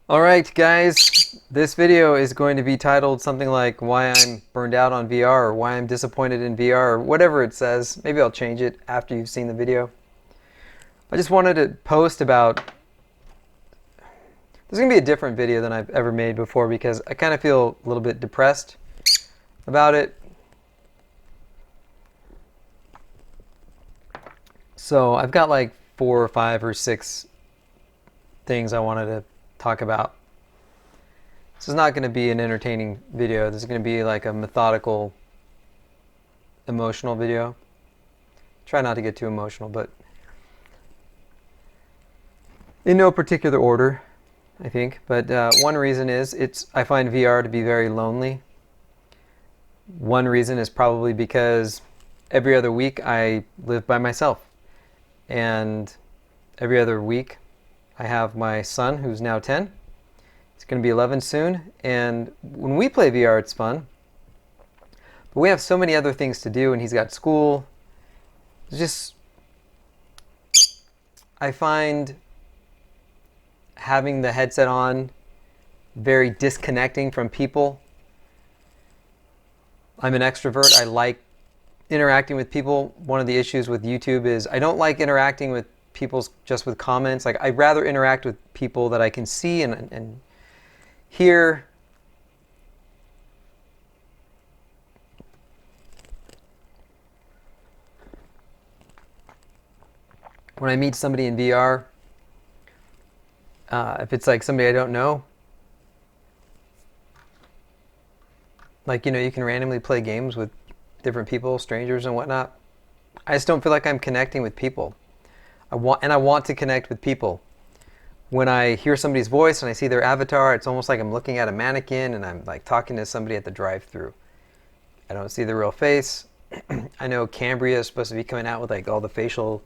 Alright guys, this video is going to be titled something like why I'm burned out on VR or why I'm disappointed in VR or whatever it says. Maybe I'll change it after you've seen the video. I just wanted to post about, this is going to be a different video than I've ever made before because I kind of feel a little bit depressed about it. So I've got like 4 or 5 or 6 things I wanted to talk about. This is not going to be an entertaining video. This is going to be like a methodical, emotional video. Try not to get too emotional, but in no particular order, I think. But one reason is I find VR to be very lonely. One reason is probably because every other week I live by myself. And every other week I have my son, who's now 10. He's going to be 11 soon. And when we play VR, it's fun. But we have so many other things to do, and he's got school. It's just, I find having the headset on very disconnecting from people. I'm an extrovert. I like interacting with people. One of the issues with YouTube is I don't like interacting with people just with comments. Like, I'd rather interact with people that I can see and hear. When I meet somebody in VR, if it's like somebody I don't know, like, you know, you can randomly play games with different people, strangers and whatnot. I just don't feel like I'm connecting with people. I want to connect with people. When I hear somebody's voice and I see their avatar, it's almost like I'm looking at a mannequin and I'm like talking to somebody at the drive-thru. I don't see the real face. I know Cambria is supposed to be coming out with like all the facial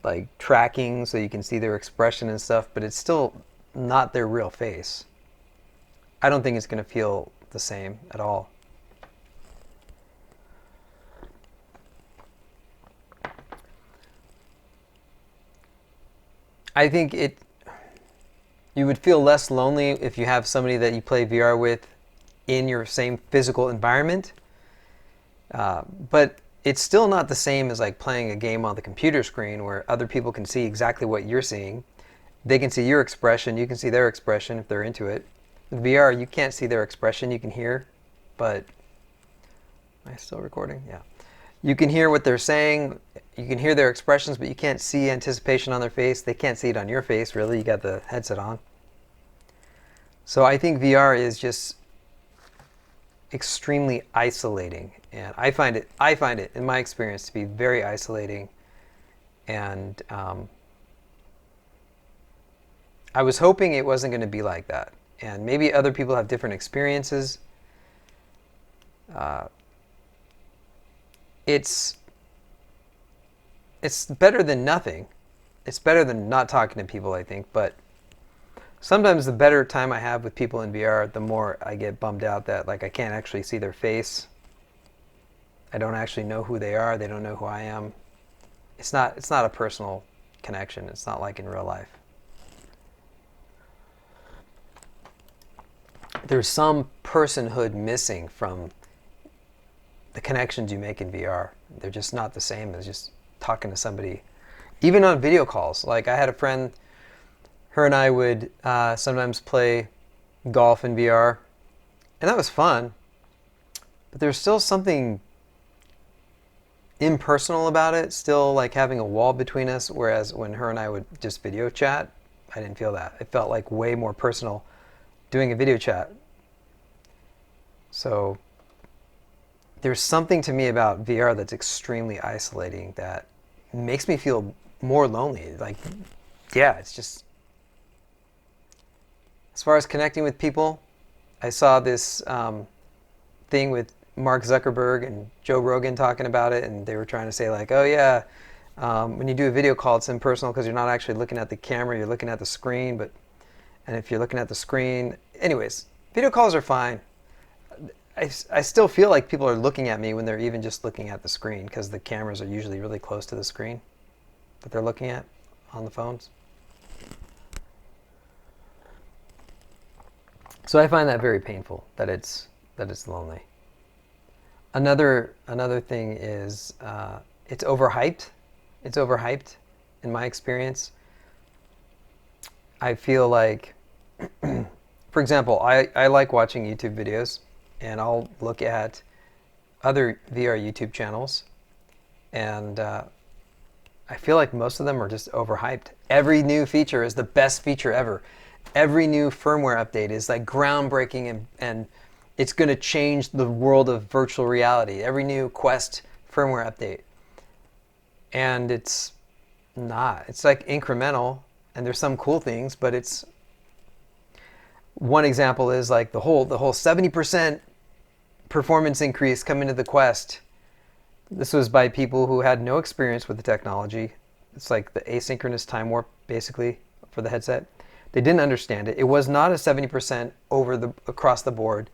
like tracking so you can see their expression and stuff, but it's still not their real face. I don't think it's going to feel the same at all. I think you would feel less lonely if you have somebody that you play VR with in your same physical environment. But it's still not the same as like playing a game on the computer screen where other people can see exactly what you're seeing. They can see your expression, you can see their expression if they're into it. With VR, you can't see their expression, you can hear, but am I still recording? Yeah. You can hear what they're saying, you can hear their expressions, but you can't see anticipation on their face. They can't see it on your face, really. You got the headset on. So I think VR is just extremely isolating, and I find it in my experience to be very isolating. And I was hoping it wasn't going to be like that, and maybe other people have different experiences. It's better than nothing. It's better than not talking to people, I think, but sometimes the better time I have with people in VR, the more I get bummed out that like I can't actually see their face. I don't actually know who they are. They don't know who I am. It's not a personal connection. It's not like in real life. There's some personhood missing from the connections you make in VR. They're just not the same as just talking to somebody. Even on video calls. Like, I had a friend, her and I would sometimes play golf in VR, and that was fun, but there's still something impersonal about it, still like having a wall between us, whereas when her and I would just video chat, I didn't feel that. It felt like way more personal doing a video chat. So there's something to me about VR that's extremely isolating that makes me feel more lonely. Like, yeah, it's just, as far as connecting with people, I saw this thing with Mark Zuckerberg and Joe Rogan talking about it, and they were trying to say like, oh yeah, when you do a video call, it's impersonal because you're not actually looking at the camera, you're looking at the screen. And if you're looking at the screen, anyways, video calls are fine. I still feel like people are looking at me when they're even just looking at the screen, because the cameras are usually really close to the screen that they're looking at on the phones. So I find that very painful, that it's lonely. Another thing is it's overhyped. It's overhyped in my experience. I feel like, for example, I like watching YouTube videos, and I'll look at other VR YouTube channels, and I feel like most of them are just overhyped. Every new feature is the best feature ever. Every new firmware update is like groundbreaking, and it's going to change the world of virtual reality. Every new Quest firmware update. And it's not. It's like incremental, and there's some cool things, but it's... One example is like the whole 70% performance increase coming to the Quest. This was by people who had no experience with the technology. It's like the asynchronous time warp, basically, for the headset. They didn't understand it. It was not a 70% across the board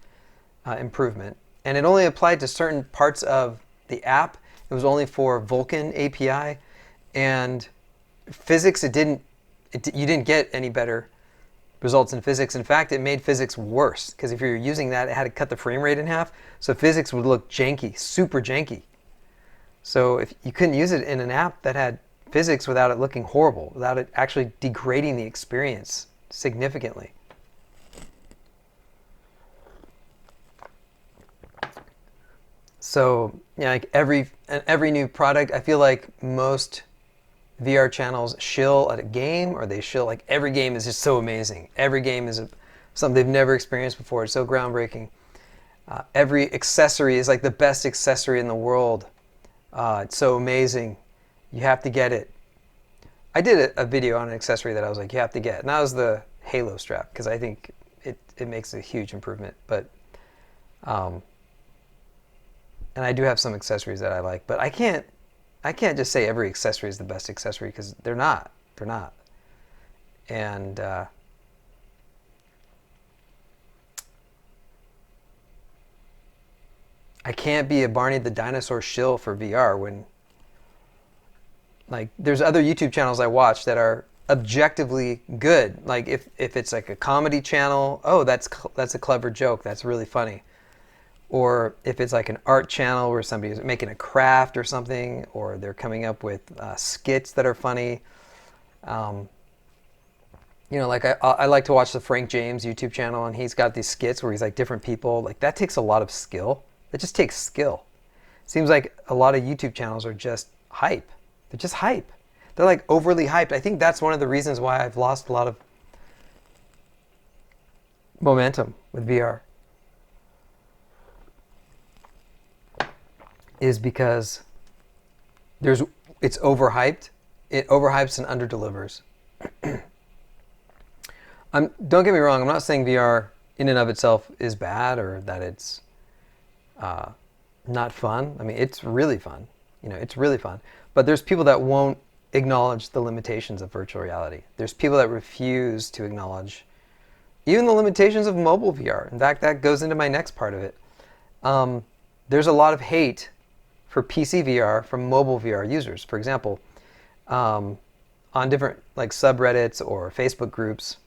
improvement, and it only applied to certain parts of the app. It was only for Vulkan API, and physics. You didn't get any better results in physics. In fact, it made physics worse, because if you're using that, it had to cut the frame rate in half, so physics would look janky, super janky. So if you couldn't use it in an app that had physics without it looking horrible, without it actually degrading the experience significantly. So yeah, like every new product, I feel like most VR channels shill at a game, or they shill like every game is just so amazing. Every game is something they've never experienced before. It's so groundbreaking. Every accessory is like the best accessory in the world. It's so amazing. You have to get it. I did a video on an accessory that I was like, you have to get. And that was the Halo strap, because I think it makes a huge improvement. But and I do have some accessories that I like. But I can't just say every accessory is the best accessory, because they're not. They're not. And I can't be a Barney the Dinosaur shill for VR when, like, there's other YouTube channels I watch that are objectively good. Like if it's like a comedy channel, oh, that's a clever joke, that's really funny. Or if it's like an art channel where somebody's making a craft or something, or they're coming up with skits that are funny. You know, like I like to watch the Frank James YouTube channel, and he's got these skits where he's like different people. Like that takes a lot of skill. It just takes skill. Seems like a lot of YouTube channels are just hype. They're just hype. They're like overly hyped. I think that's one of the reasons why I've lost a lot of momentum with VR. Is because it's overhyped. It overhypes and underdelivers. Don't get me wrong. I'm not saying VR in and of itself is bad, or that it's not fun. I mean, it's really fun. You know, it's really fun. But there's people that won't acknowledge the limitations of virtual reality. There's people that refuse to acknowledge even the limitations of mobile VR. In fact, that goes into my next part of it. There's a lot of hate for PC VR from mobile VR users. For example, on different like subreddits or Facebook groups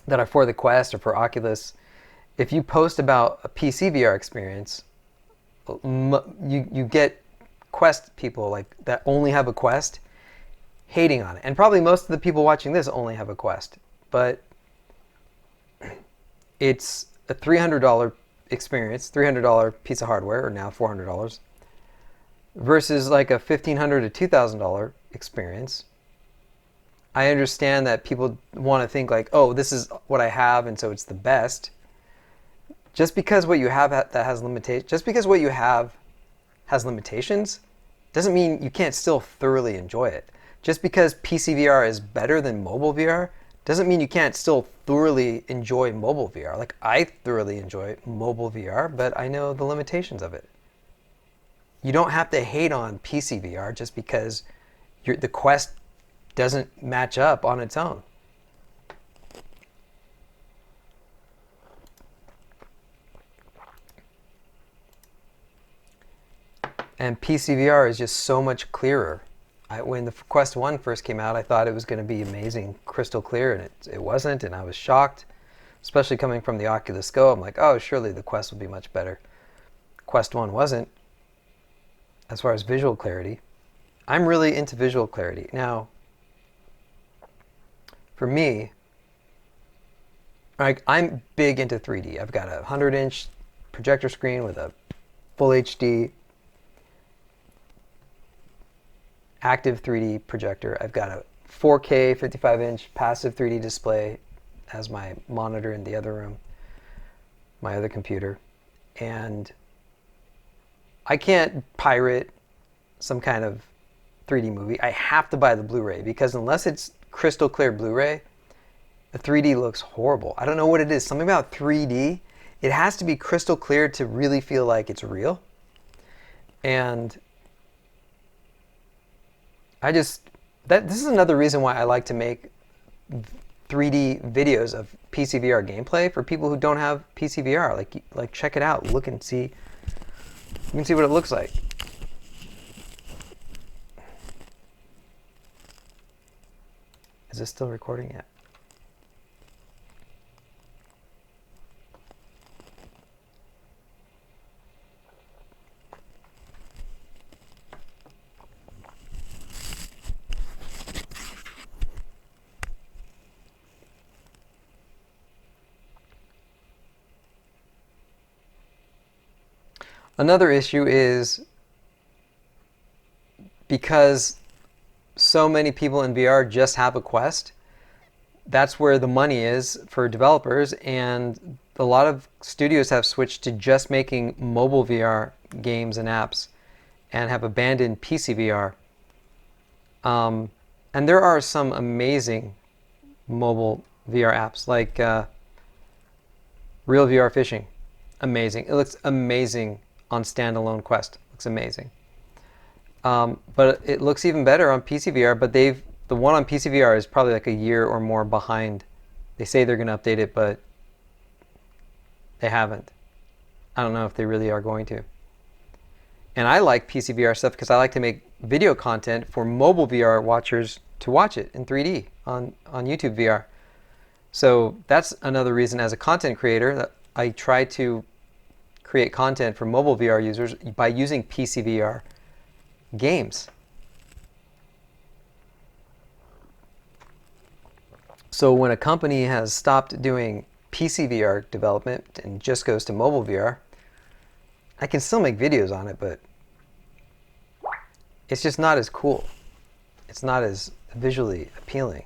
that are for the Quest or for Oculus, if you post about a PC VR experience, you get Quest people like that only have a Quest hating on it. And probably most of the people watching this only have a Quest. But it's a $300 experience, $300 piece of hardware, or now $400, versus like a $1,500 to $2,000 experience. I understand that people want to think like, oh, this is what I have, and so it's the best. Just because what you have that has limitations, just because what you have has limitations, doesn't mean you can't still thoroughly enjoy it. Just because PC VR is better than mobile VR, doesn't mean you can't still thoroughly enjoy mobile VR. Like, I thoroughly enjoy mobile VR, but I know the limitations of it. You don't have to hate on PC VR just because the Quest doesn't match up on its own. And PC VR is just so much clearer. When the Quest 1 first came out, I thought it was going to be amazing, crystal clear, and it wasn't, and I was shocked. especially coming from the Oculus Go. I'm like, oh, surely the Quest will be much better. Quest 1 wasn't, as far as visual clarity. I'm really into visual clarity. Now, for me, I'm big into 3D. I've got a 100-inch projector screen with a full HD active 3D projector. I've got a 4K 55-inch passive 3D display as my monitor in the other room, my other computer. And I can't pirate some kind of 3D movie. I have to buy the Blu-ray, because unless it's crystal clear Blu-ray, the 3D looks horrible. I don't know what it is. Something about 3D, it has to be crystal clear to really feel like it's real. And this is another reason why I like to make 3D videos of PC VR gameplay for people who don't have PC VR. Like check it out, look and see. You can see what it looks like. Is this still recording yet? Another issue is because so many people in VR just have a Quest, that's where the money is for developers, and a lot of studios have switched to just making mobile VR games and apps and have abandoned PC VR. And there are some amazing mobile VR apps, like Real VR Fishing. Amazing. It looks amazing on standalone Quest. It looks amazing. But it looks even better on PC VR, but the one on PC VR is probably like a year or more behind. They say they're going to update it, but they haven't. I don't know if they really are going to. And I like PC VR stuff because I like to make video content for mobile VR watchers to watch it in 3D on YouTube VR. So that's another reason, as a content creator, that I try to create content for mobile VR users by using PC VR games. So when a company has stopped doing PC VR development and just goes to mobile VR, I can still make videos on it, but it's just not as cool. It's not as visually appealing.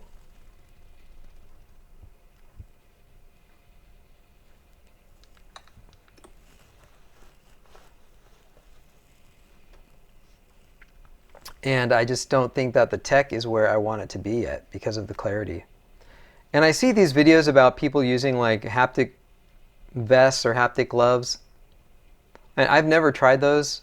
And I just don't think that the tech is where I want it to be yet because of the clarity. And I see these videos about people using like haptic vests or haptic gloves. And I've never tried those,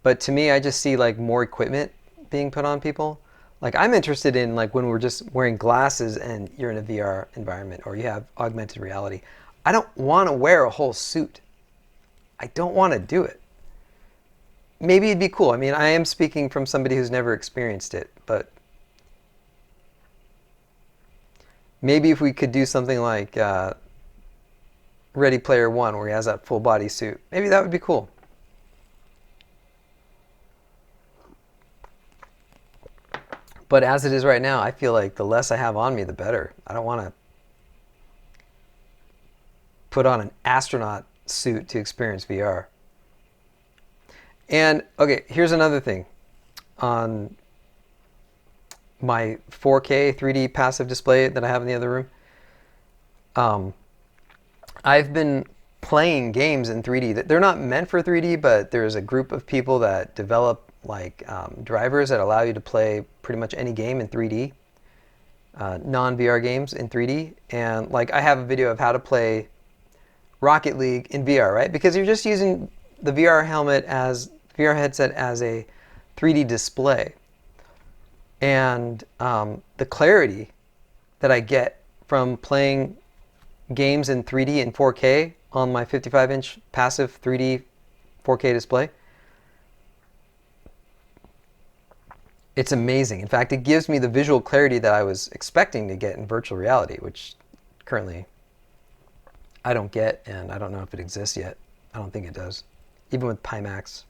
but to me, I just see like more equipment being put on people. Like I'm interested in like when we're just wearing glasses and you're in a VR environment or you have augmented reality. I don't want to wear a whole suit. I don't want to do it. Maybe it'd be cool. I mean, I am speaking from somebody who's never experienced it, but maybe if we could do something like Ready Player One, where he has that full body suit, maybe that would be cool. But as it is right now, I feel like the less I have on me, the better. I don't want to put on an astronaut suit to experience VR. And okay, here's another thing. On my 4K 3D passive display that I have in the other room, I've been playing games in 3D. They're not meant for 3D, but there's a group of people that develop like drivers that allow you to play pretty much any game in 3D, non-VR games in 3D. And like I have a video of how to play Rocket League in VR, right? Because you're just using the VR headset as a 3D display. And the clarity that I get from playing games in 3D and 4K on my 55-inch passive 3D 4K display, it's amazing. In fact, it gives me the visual clarity that I was expecting to get in virtual reality, which currently I don't get, and I don't know if it exists yet. I don't think it does, even with Pimax.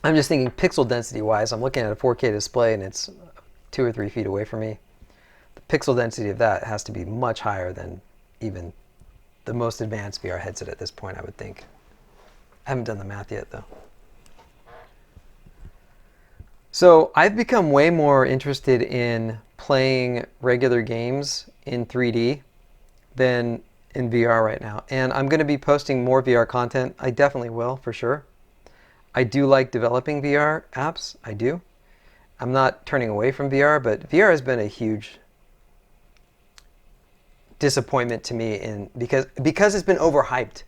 I'm just thinking pixel density wise, I'm looking at a 4K display and it's 2 or 3 feet away from me. The pixel density of that has to be much higher than even the most advanced VR headset at this point, I would think. I haven't done the math yet though. So I've become way more interested in playing regular games in 3D than in VR right now. And I'm going to be posting more VR content. I definitely will, for sure. I do like developing VR apps. I do. I'm not turning away from VR, but VR has been a huge disappointment to me because it's been overhyped.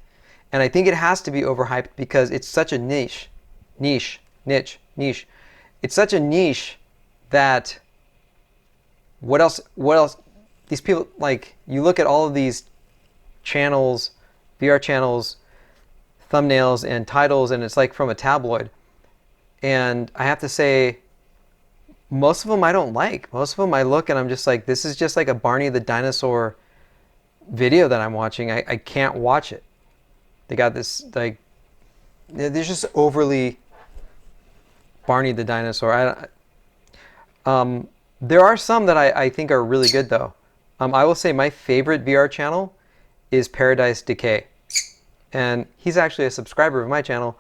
And I think it has to be overhyped because it's such a niche. It's such a niche that what else? These people, like, you look at all of these channels, VR channels, thumbnails and titles, and it's like from a tabloid. And I have to say, most of them I don't like. Most of them I look and I'm just like, this is just like a Barney the Dinosaur video that I'm watching. I can't watch it. They got this, like, they're just overly Barney the Dinosaur. There are some that I think are really good though. I will say my favorite VR channel is Paradise Decay. And he's actually a subscriber of my channel.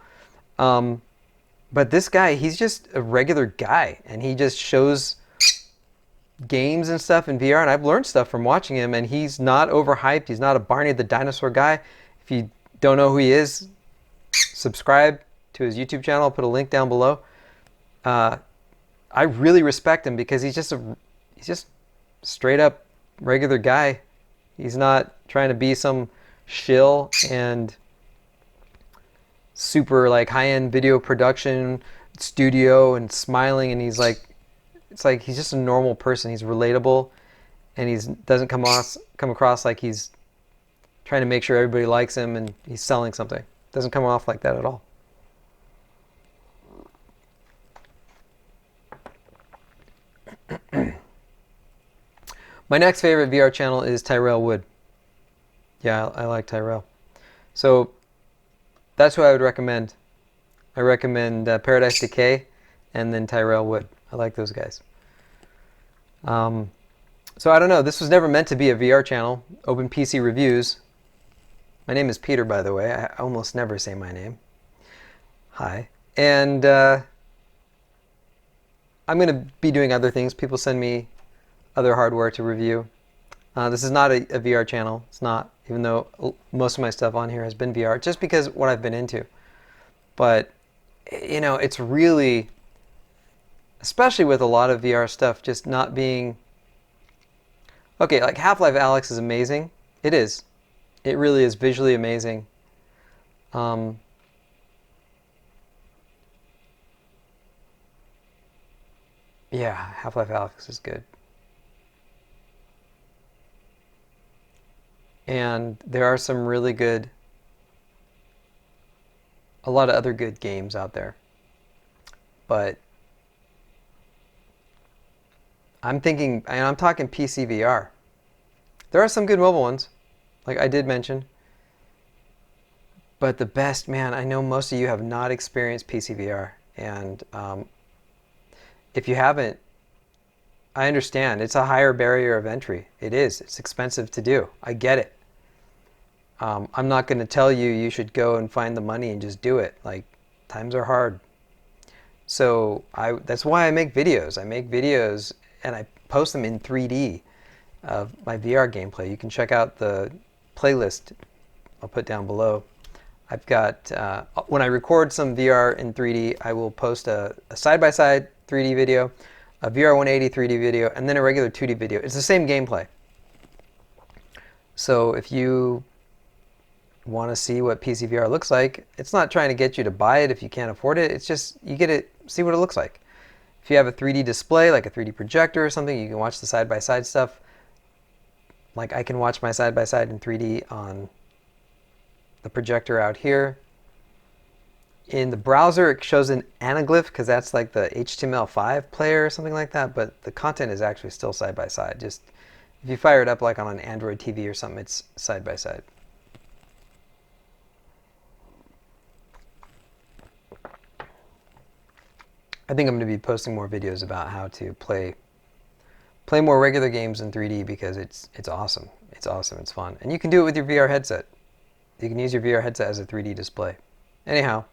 But this guy, he's just a regular guy. And he just shows games and stuff in VR. And I've learned stuff from watching him. And he's not overhyped. He's not a Barney the Dinosaur guy. If you don't know who he is, subscribe to his YouTube channel. I'll put a link down below. I really respect him because he's just straight up regular guy. He's not trying to be some shill and super like high-end video production studio and smiling, and he's like, it's like he's just a normal person. He's relatable, and he doesn't come across like he's trying to make sure everybody likes him and he's selling something. Doesn't come off like that at all. My next favorite VR channel is Tyrell Wood. Yeah, I like Tyrell. So that's who I would recommend. I recommend Paradise Decay and then Tyrell Wood. I like those guys. So I don't know. This was never meant to be a VR channel. Open PC Reviews. My name is Peter, by the way. I almost never say my name. Hi. And I'm going to be doing other things. People send me other hardware to review. This is not a VR channel. It's not, even though most of my stuff on here has been VR, just because what I've been into. But, you know, it's really, especially with a lot of VR stuff, just not being... Okay, like Half-Life Alyx is amazing. It is. It really is visually amazing. Yeah, Half-Life Alyx is good. And there are some really good, a lot of other good games out there. But I'm thinking, and I'm talking PC VR. There are some good mobile ones, like I did mention. But the best, man, I know most of you have not experienced PC VR. And if you haven't, I understand. It's a higher barrier of entry. It is. It's expensive to do. I get it. I'm not going to tell you you should go and find the money and just do it. Like, times are hard. So that's why I make videos. I make videos and I post them in 3D of my VR gameplay. You can check out the playlist I'll put down below. I've got, when I record some VR in 3D, I will post a side-by-side 3D video, a VR 180 3D video, and then a regular 2D video. It's the same gameplay. So if you want to see what PC VR looks like, it's not trying to get you to buy it if you can't afford it. It's just you get it, see what it looks like. If you have a 3D display, like a 3D projector or something, you can watch the side-by-side stuff. Like I can watch my side-by-side in 3D on the projector out here. In the browser, it shows an anaglyph because that's like the HTML5 player or something like that, but the content is actually still side-by-side. Just If you fire it up like on an Android TV or something, it's side by side. I think I'm going to be posting more videos about how to play more regular games in 3D because it's awesome. It's awesome. It's fun. And you can do it with your VR headset. You can use your VR headset as a 3D display. Anyhow,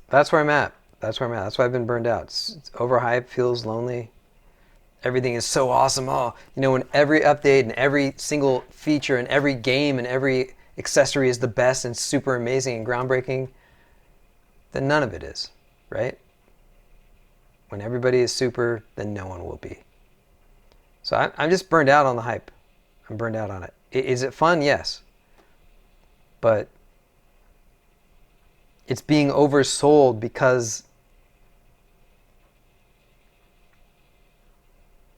that's where I'm at. That's where I'm at. That's why I've been burned out. It's overhyped, feels lonely. Everything is so awesome. Oh, you know, when every update and every single feature and every game and every accessory is the best and super amazing and groundbreaking, then none of it is, right? When everybody is super, then no one will be. So I'm just burned out on the hype. I'm burned out on it. Is it fun? Yes. But it's being oversold because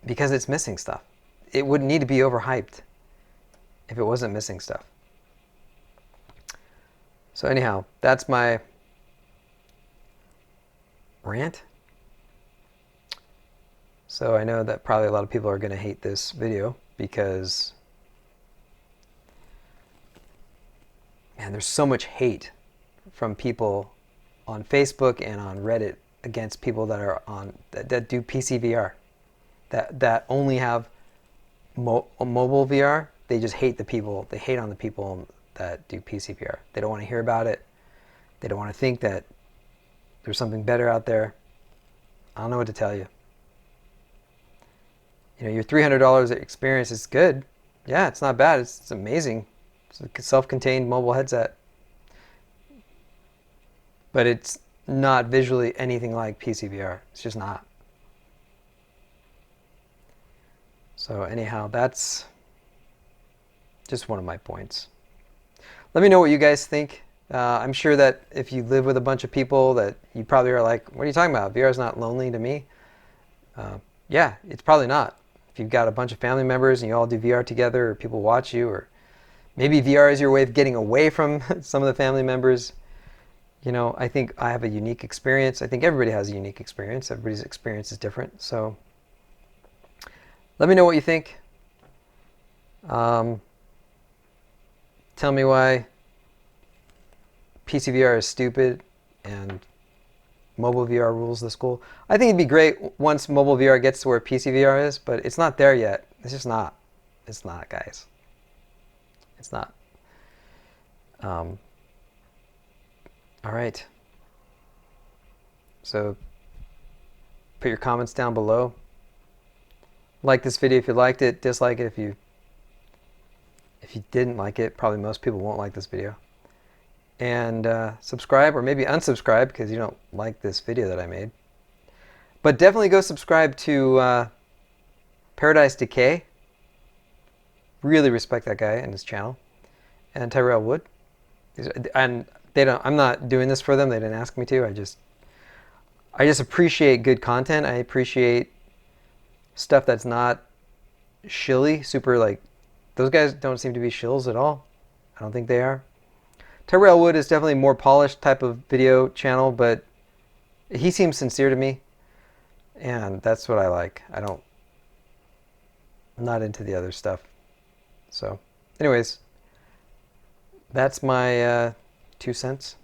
it's missing stuff. It wouldn't need to be overhyped if it wasn't missing stuff. So anyhow, that's my rant. So I know that probably a lot of people are going to hate this video because, man, there's so much hate from people on Facebook and on Reddit against people that are on that do PC VR, that only have mobile VR. They just hate the people. They hate on the people that do PC VR. They don't want to hear about it. They don't want to think that there's something better out there. I don't know what to tell you. You know, your $300 experience is good. Yeah, it's not bad. It's amazing. It's a self-contained mobile headset. But it's not visually anything like PC VR. It's just not. So anyhow, that's just one of my points. Let me know what you guys think. I'm sure that if you live with a bunch of people that you probably are like, what are you talking about? VR is not lonely to me. Yeah, it's probably not. If you've got a bunch of family members and you all do VR together, or people watch you, or maybe VR is your way of getting away from some of the family members. You know, I think I have a unique experience. I think everybody has a unique experience. Everybody's experience is different. So let me know what you think. Tell me why PC VR is stupid and mobile VR rules the school. I think it'd be great once mobile VR gets to where PC VR is, but it's not there yet. It's just not. It's not, guys. It's not. All right. So put your comments down below. Like this video if you liked it. Dislike it if you didn't like it. Probably most people won't like this video. And subscribe, or maybe unsubscribe because you don't like this video that I made. But definitely go subscribe to Paradise Decay. Really respect that guy and his channel. And Tyrell Wood. And I'm not doing this for them. They didn't ask me to. I just appreciate good content. I appreciate stuff that's not shilly, super like, those guys don't seem to be shills at all. I don't think they are. Tyrell Wood is definitely a more polished type of video channel, but he seems sincere to me, and that's what I like. I'm not into the other stuff. So, anyways, that's my 2 cents.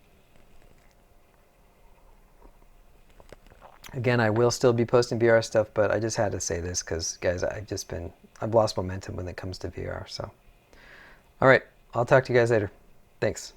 Again, I will still be posting VR stuff, but I just had to say this because, guys, I've lost momentum when it comes to VR. So, all right, I'll talk to you guys later. Thanks.